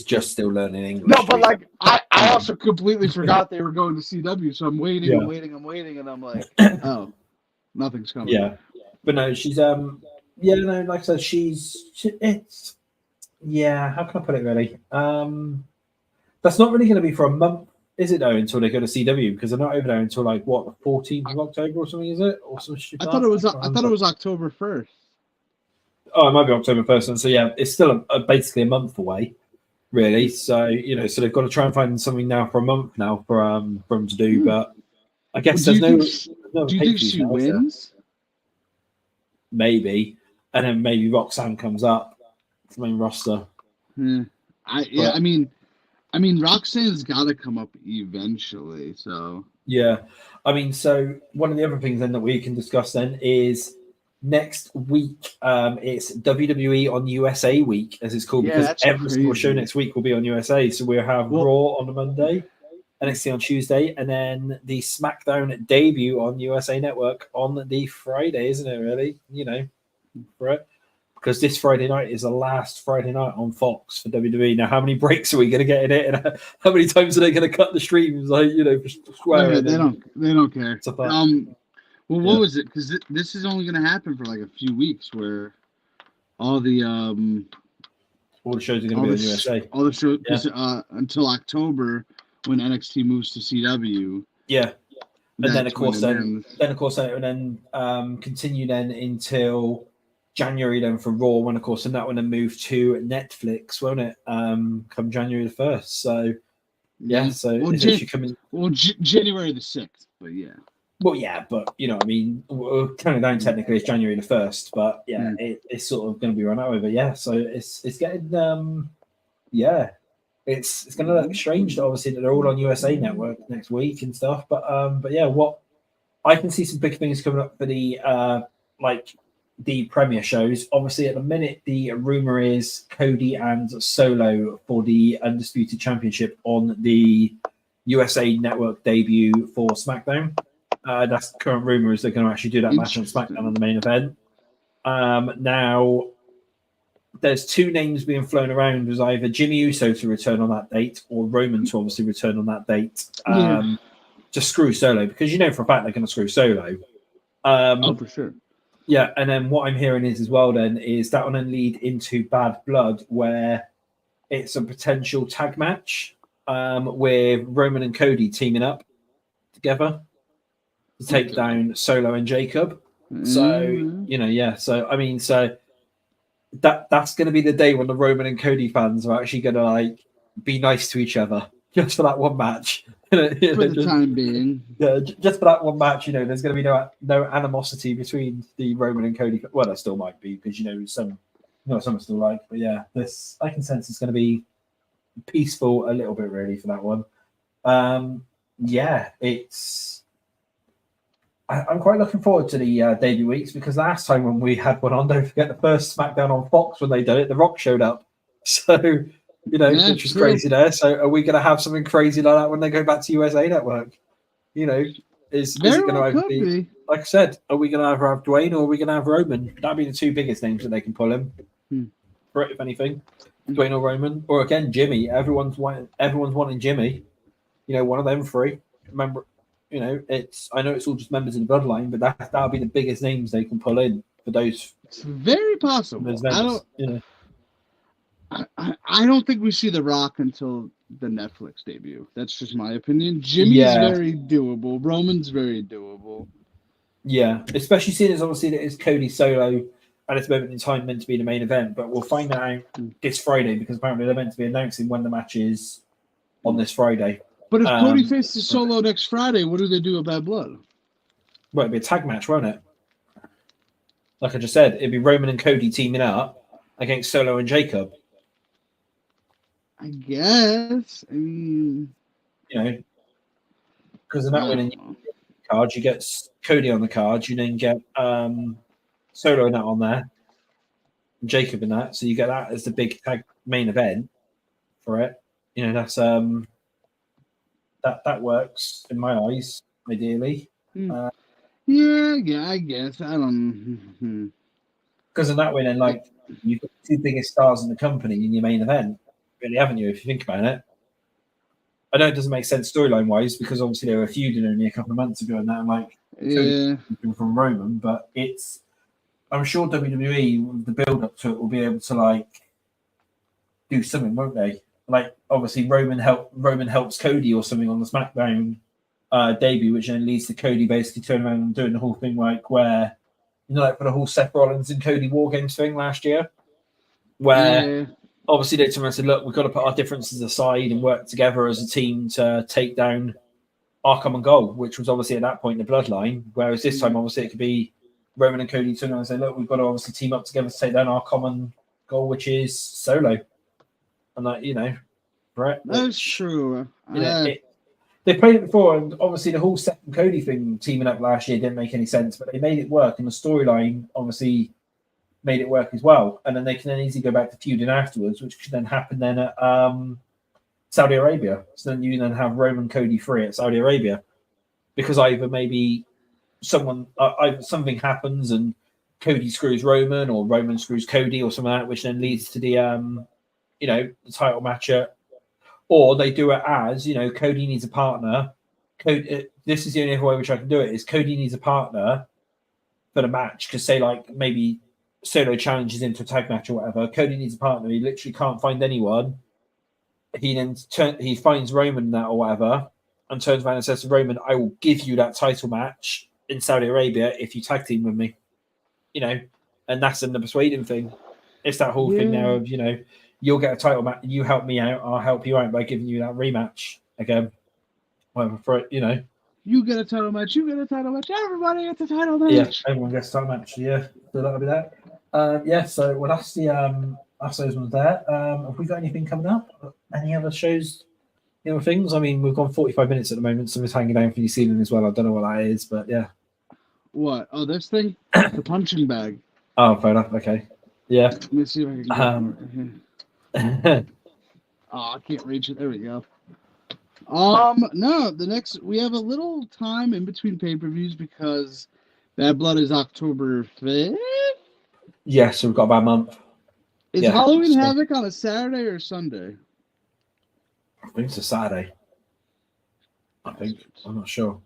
just still learning English. No, but like I also completely forgot they were going to CW, so I'm waiting, I'm waiting, and I'm like, oh, nothing's coming. Yeah, but no, she's like I said, it's how can I put it really? That's not really going to be for a month, is it though? Until they go to CW, because they're not over there until like what, the 14th of October or something, is it? Or some shit. I thought it was October 1st. Oh, it might be October 1st. So yeah, it's still basically a month away, really. So so they've got to try and find something now for a month now for them to do. But I guess Do do you think she wins? Maybe, and then maybe Roxanne comes up to the main roster. I mean, Roxanne's got to come up eventually. So yeah, I mean, so one of the other things then that we can discuss then is. Next week, it's WWE on USA week, as it's called, because every single show next week will be on USA. So we'll have Raw on the Monday, NXT on Tuesday, and then the SmackDown debut on USA Network on the Friday, isn't it? Really, right? Because this Friday night is the last Friday night on Fox for WWE. Now, how many breaks are we going to get in it, and how many times are they going to cut the streams? Like, for swearing. They don't care. Well, what was it? Because this is only going to happen for like a few weeks, where all the shows are going to be on USA. All the shows until October when NXT moves to CW. Yeah, and then of course continue then until January then for Raw, when of course and that one then move to Netflix, won't it? Come January the 1st. So January the 6th, but yeah. Well, yeah, but what I mean, we're counting down technically it's January the 1st, but it's sort of going to be run over. Yeah, so it's getting it's going to look strange. Obviously, that they're all on USA Network next week and stuff. But yeah, what I can see some big things coming up for the the premiere shows. Obviously, at the minute, the rumor is Cody and Solo for the Undisputed Championship on the USA Network debut for SmackDown. That's the current rumor, is they're going to actually do that match on SmackDown on the main event. Now, there's two names being flown around as either Jimmy Uso to return on that date or Roman to obviously return on that date. To screw Solo, because for a fact they're going to screw Solo. For sure. Yeah, and then what I'm hearing is that will then lead into Bad Blood, where it's a potential tag match with Roman and Cody teaming up together to take down Solo and Jacob. So So I mean, that's going to be the day when the Roman and Cody fans are actually going to be nice to each other just for that one match. For the time being, just for that one match. There's going to be no animosity between the Roman and Cody. Well, there still might be, because some are still but yeah, this I can sense it's going to be peaceful a little bit really for that one. I'm quite looking forward to the debut weeks, because last time when we had one on, don't forget the first SmackDown on Fox when they did it, The Rock showed up. So, which was crazy there. So are we going to have something crazy like that when they go back to USA Network? Is it going to either be, like I said, are we going to either have Dwayne or are we going to have Roman? That'd be the two biggest names that they can pull in, for it, if anything. Dwayne or Roman. Or again, Jimmy. Everyone's wanting Jimmy. One of them three. Remember, I know it's all just members of the bloodline, but that'll be the biggest names they can pull in for those. It's very possible. I don't think we see The Rock until the Netflix debut. That's just my opinion. Jimmy's very doable. Roman's very doable. Yeah, especially seeing as obviously that it's Cody Solo at this moment in time meant to be the main event, but we'll find out this Friday, because apparently they're meant to be announcing when the match is on this Friday. But if Cody faces Solo next Friday, what do they do about Blood? Well, it'll be a tag match, won't it? like I just said, it'd be Roman and Cody teaming up against Solo and Jacob. I guess. I mean, You know, because in that winning card, you get Cody on the card, you then get Solo in that on there, and Jacob in that, so you get that as the big tag main event for it. You know, that's that works in my eyes, ideally. yeah, I guess. I don't. Because in that way, then, like, you've got the two biggest stars in the company in your main event, really, haven't you? If you think about it, I know it doesn't make sense storyline wise because obviously they were feuding only a couple of months ago, and now like from Roman, but it's. I'm sure WWE with the build up to it will be able to like do something, won't they? Like obviously Roman helps Cody or something on the SmackDown debut, which then leads to Cody basically turning around and doing the whole thing like where like for the whole Seth Rollins and Cody War Games thing last year, where obviously they turned around and said, look, we've got to put our differences aside and work together as a team to take down our common goal, which was obviously at that point the bloodline. Whereas this time, obviously, it could be Roman and Cody turning around and say, look, we've got to obviously team up together to take down our common goal, which is Solo. And like, right? That's true. They played it before, and obviously the whole Seth and Cody thing teaming up last year didn't make any sense, but they made it work, and the storyline obviously made it work as well. And then they can then easily go back to feuding afterwards, which could then happen then at Saudi Arabia. So then you then have Roman Cody free at Saudi Arabia, because either maybe something happens and Cody screws Roman, or Roman screws Cody, or something like that, which then leads to the the title match or they do it as, Cody needs a partner. This is the only other way which I can do it, is Cody needs a partner for the match. Because say, like, maybe Solo challenges into a tag match or whatever. Cody needs a partner. He literally can't find anyone. He then he finds Roman in that or whatever and turns around and says to Roman, I will give you that title match in Saudi Arabia if you tag team with me. And that's in the persuading thing. It's that whole thing now of, you'll get a title match. You help me out. I'll help you out by giving you that rematch again. Whatever for it, You get a title match. You get a title match. Everybody gets a title match. Yeah, everyone gets a title match. Yeah, so that'll be that. So that's that's those ones there. Have we got anything coming up? Any other shows? Things. I mean, we've gone 45 minutes at the moment. Something's hanging down for New Zealand as well. I don't know what that is, but yeah. What? Oh, this thing? The punching bag. Oh, fair enough. Okay. Yeah. Let me see if I can. Oh, I can't reach it. There we go. No, we have a little time in between pay-per-views because Bad Blood is October 5th. Yeah, so we've got about a month. Is Halloween Havoc on a Saturday or Sunday? I think it's a Saturday. I'm not sure.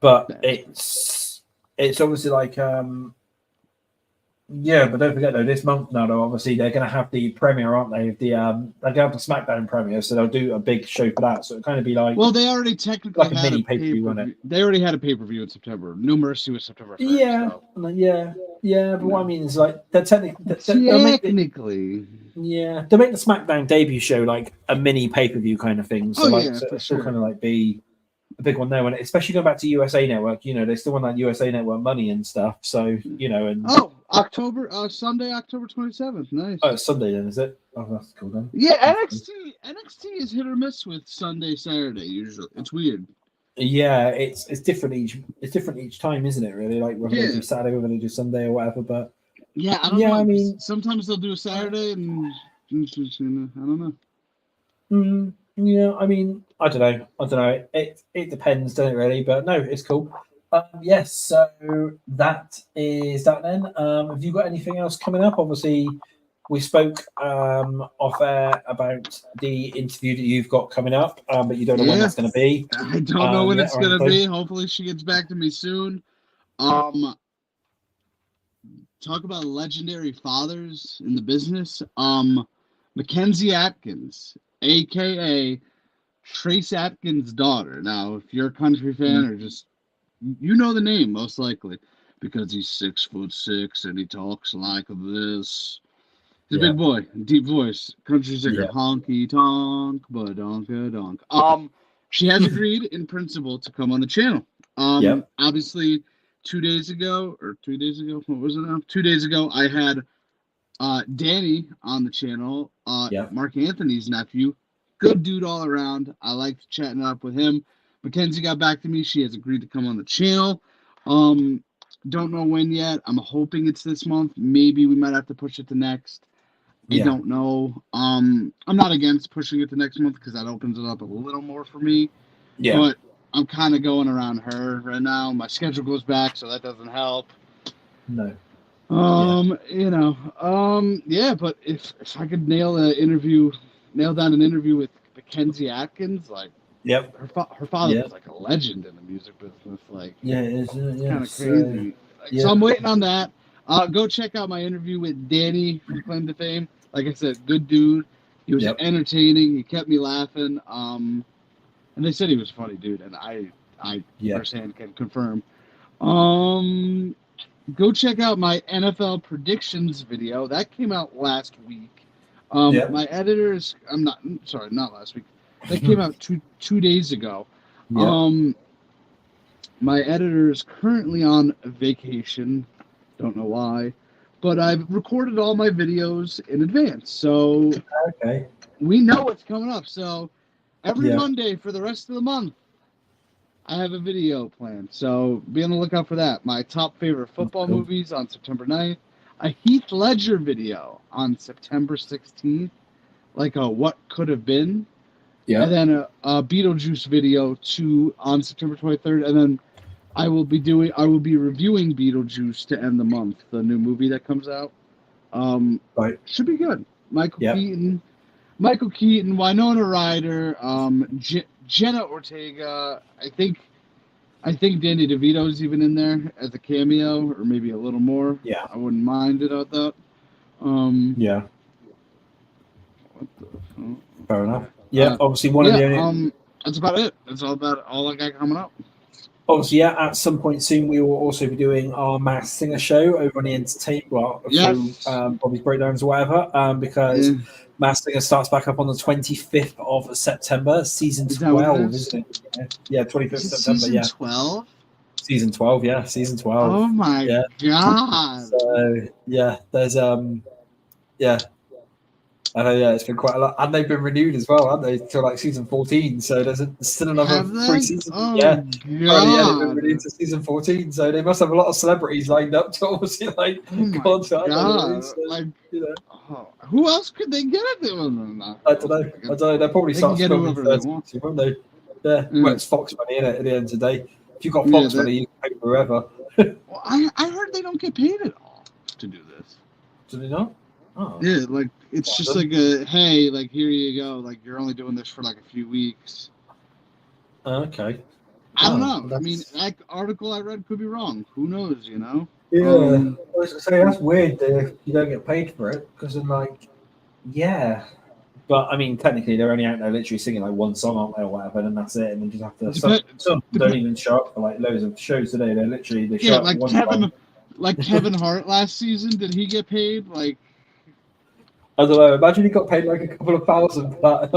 But it's obviously like but don't forget though, this month now though, obviously they're gonna have the premiere, aren't they? They're gonna have the SmackDown premiere, so they'll do a big show for that. So it'll kind of be like, well, they already technically like a mini pay-per-view, wasn't it? They already had a pay-per-view in September. No Mercy was September 1st. But what I mean is like they're technically they'll make the SmackDown debut show like a mini pay-per-view kind of thing. So it'll still kind of like be a big one there, and especially going back to USA Network, they still want that USA Network money and stuff. So and Sunday, October 27th. Nice. Oh, it's Sunday then, is it? Oh, that's cool then. Yeah, NXT is hit or miss with Sunday, Saturday. Usually, it's weird. Yeah, it's different each time, isn't it? Really, like whether they do Saturday, whether they do Sunday or whatever. But I don't know. I mean, sometimes they'll do a Saturday, and I don't know. Yeah, I mean, I don't know. It depends, doesn't it? Really, but no, it's cool. Yes, so that is that then. Have you got anything else coming up? Obviously, we spoke off air about the interview that you've got coming up, but you don't know when that's going to be. I don't know when it's going to be. Hopefully, she gets back to me soon. Talk about legendary fathers in the business. Mackenzie Atkins, a.k.a. Trace Atkins' daughter. Now, if you're a country fan or just, the name most likely because he's 6'6" and he talks like this. He's a big boy, deep voice, country singer, honky tonk, badonka donk. She has agreed in principle to come on the channel. Obviously, 2 days ago, or 3 days ago, what was it now? 2 days ago, I had Danny on the channel, Yeah. Mark Anthony's nephew. Good dude all around. I liked chatting up with him. Mackenzie got back to me. She has agreed to come on the channel. Don't know when yet. I'm hoping it's this month. Maybe we might have to push it to next. I don't know. I'm not against pushing it to next month because that opens it up a little more for me. Yeah. But I'm kind of going around her right now. My schedule goes back, so that doesn't help. No. Yeah, but if I could nail down an interview with Mackenzie Atkins, like, Yep. her father was like a legend in the music business, like, Yeah, it is. kind of crazy. So I'm waiting on that. Go check out my interview with Danny from Claim to Fame. Like I said, good dude. He was entertaining. He kept me laughing. And they said he was a funny dude, and I firsthand can confirm. Go check out my NFL predictions video. That came out last week. My editors, not last week. That came out two days ago. My editor is currently on vacation. Don't know why. But I've recorded all my videos in advance. So we know what's coming up. So every Monday for the rest of the month, I have a video planned. So be on the lookout for that. My top favorite football movies on September 9th. A Heath Ledger video on September 16th. Like a What Could Have Been. Yeah. And then a Beetlejuice video on September 23rd. And then I will be reviewing Beetlejuice to end the month, the new movie that comes out. Should be good. Michael Keaton, Winona Ryder, Jenna Ortega. I think Danny DeVito's even in there as a cameo, or maybe a little more. Yeah, I wouldn't mind it at that. What the? Fair enough. Yeah, obviously one of the only. That's about it. That's all I got coming up. Obviously, at some point soon, we will also be doing our Masked Singer show over on the entertainment, Bobby's Breakdowns or whatever, because Masked Singer starts back up on the 25th of September, season 12, isn't it? Yeah, 25th of September, season 12? Season 12, yeah, season 12. Oh my God. So, there's, I know, it's been quite a lot, and they've been renewed as well, haven't they? Till like season 14. So there's still another 3 seasons. Oh, they've been renewed to season 14. So they must have a lot of celebrities lined up to obviously like contract. Who else could they get it? I don't know. They'll probably start filming 30, won't they? Yeah, well, it's Fox money, innit? At the end of the day, if you've got Fox money, you can pay whoever. Well, I heard they don't get paid at all to do this. Do they not? Oh. Yeah, like it's just like hey, like here you go, like you're only doing this for like a few weeks. Okay. I don't know. I mean, that article I read could be wrong. Who knows? You know. Yeah. I was gonna say that's weird that you don't get paid for it because I'm like, but I mean, technically they're only out there literally singing like one song, aren't they, or whatever, and that's it. And then just have to. Some don't even show up for like loads of shows today. They're literally show up like one Kevin, time. Like Kevin Hart last season. Did he get paid? Like. I don't know. Imagine he got paid like a couple of thousand for that.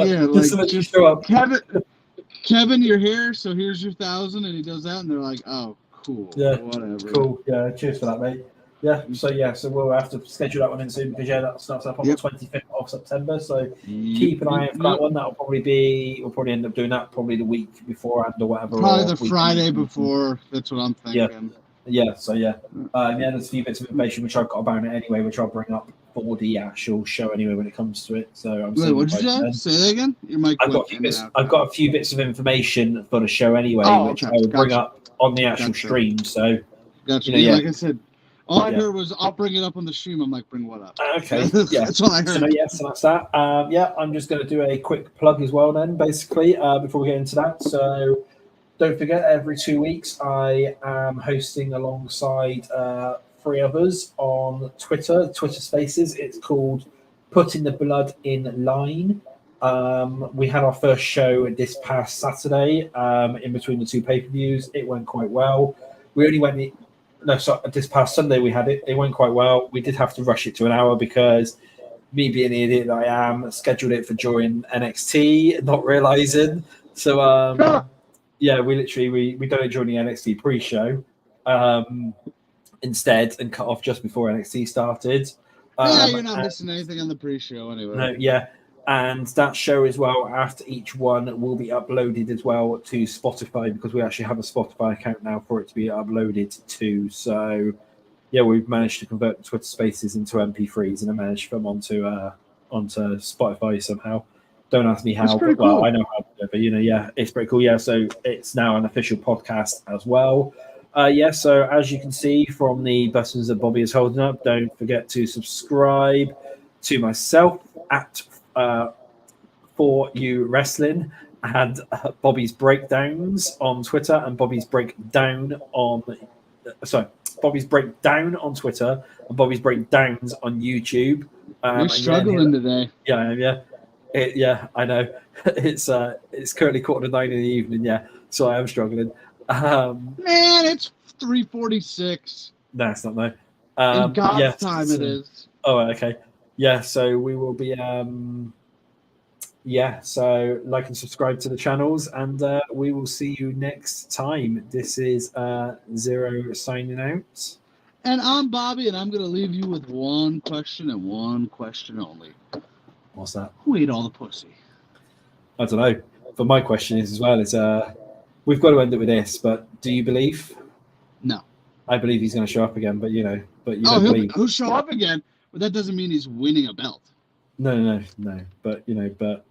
Just show up. Kevin, you're here, so here's your 1,000, and he does that, and they're like, "Oh, cool, whatever." Cool, yeah. Cheers for that, mate. Yeah. So we'll have to schedule that one in soon because that starts up on the 25th of September. So keep an eye out for that one. That'll probably be. We'll probably end up doing that probably the week beforehand or whatever. Probably the Friday before. That's what I'm thinking. Yeah. So there's a few bits of information which I've got about it anyway, which I'll bring up for the actual show anyway when it comes to it. So I'm Wait, what did you say? Say that again? Your mic. I've got a few bits of information for the show anyway, which I will bring up on the actual stream. So, gotcha. Like I said, all I heard was I'll bring it up on the stream. I'm like, bring what up? Okay, that's all I heard. So that's that. I'm just going to do a quick plug as well then, basically, before we get into that. So. Don't forget, every 2 weeks I am hosting alongside 3 others on Twitter Spaces. It's called Putting the Blood in Line. We had our first show this past Saturday in between the 2 pay-per-views. It went quite well. We only went this past Sunday we had it. It went quite well. We did have to rush it to an hour because me being the idiot that I am, scheduled it for during NXT, not realizing. So we done it during the NXT pre-show. instead and cut off just before NXT started. You're not missing anything on the pre-show anyway. No, yeah. And that show as well, after each one, will be uploaded as well to Spotify, because we actually have a Spotify account now for it to be uploaded to. So, yeah, we've managed to convert the Twitter Spaces into MP3s, and I managed to put them onto Spotify somehow. Don't ask me how, but well, I know how to do it, but yeah, it's pretty cool. Yeah, so it's now an official podcast as well. So as you can see from the buttons that Bobby is holding up, don't forget to subscribe to myself at For You Wrestling and Bobby's Breakdowns on Twitter and Bobby's Breakdown on Bobby's Breakdown on Twitter and Bobby's Breakdowns on YouTube. You're struggling today. Yeah, I know. It's currently 8:45 in the evening. Yeah, so I am struggling. Man, it's 3:46. No, it's not. No. In God's time, it is. Oh, okay. Yeah, so we will be. So like and subscribe to the channels, and we will see you next time. This is Zero signing out. And I'm Bobby, and I'm going to leave you with one question and one question only. What's that? Who ate all the pussy? I don't know. But my question is as well is we've got to end it with this. But do you believe? No. I believe he's going to show up again, but you don't believe. He'll show up again, but that doesn't mean he's winning a belt. No. But but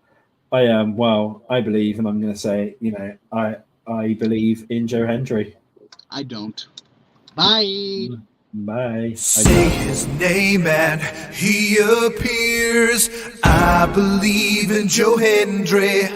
I am. Well, I believe, and I'm going to say, I believe in Joe Hendry. I don't. Bye. Bye. Say his name and he appears. I believe in Joe Hendry.